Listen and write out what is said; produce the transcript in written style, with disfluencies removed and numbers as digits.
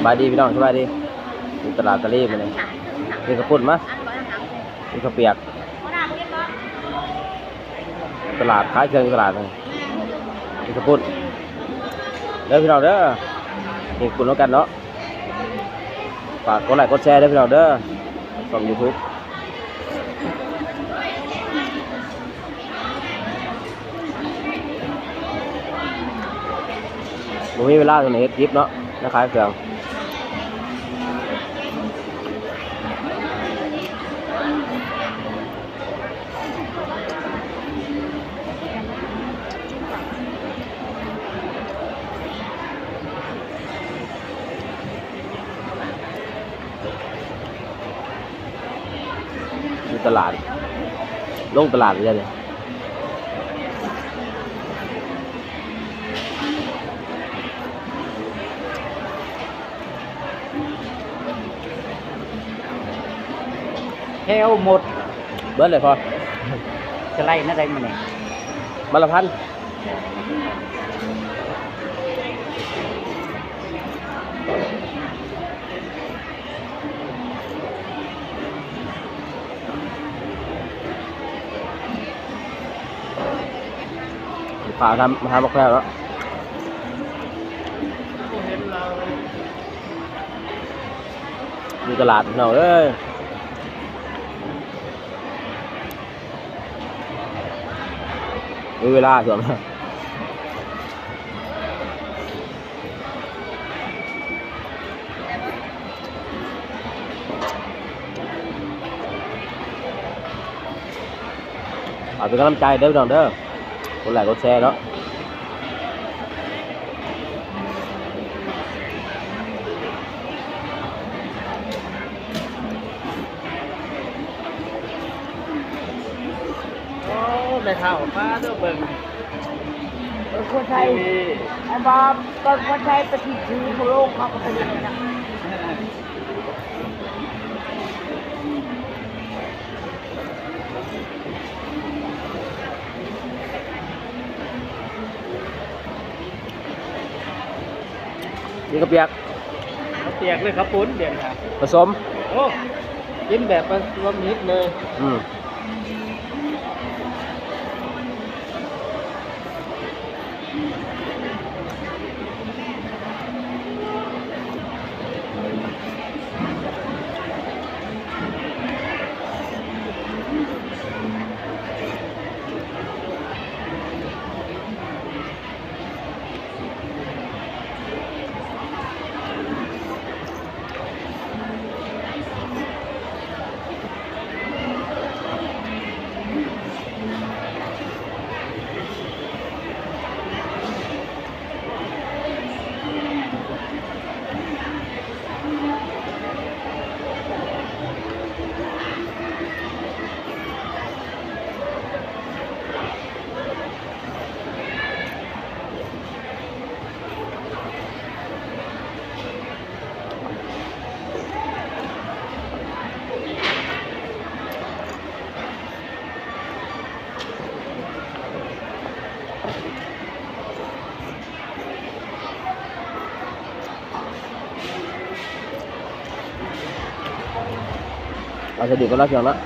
บายดีพี่น้องสบายดีอยู่ตลาดตะลีมาเลยมีกระปุ่นมะมีกระเปียกตลาดขายเครื่องตลาดเลยมีกระปุ่นเด้อพี่น้องเด้อมีกระปุ่นแล้วกันเนาะฝากกดไลค์กดแชร์เด้อพี่น้องเด้อช่อง YouTube บ่มีเวลาตรงไหนเฮ็ดคลิปเนาะนะขายเครื่องอยู่ตลาดลงตลาดเลยเนี่ยเฮลหมดเบิดเลยพอจะไล่นั่นได้มาเนี่ยมาละพันฝากทำบักแพร่แล้วอยู่ตลาดเนาะเอ้ยมีเวลาส่วนเอาเป็นกำลังใจเด้อพี่น้องเด้อกดไลค์กดแชร์เนาะโอ้ไม่เข้าฟ้าเด้อเบิ่งคนไทยไอ้บอมก็คนไทยปฏิทินโลกเขาก็เป็นอย่างนี้นะนี่กระเปียก เปียกเลยครับปุ้นเดี๋ยวครับ ผสม โอ้กินแบบผสมนิดเลยเราจะดื่มกันแล้วเพียงละ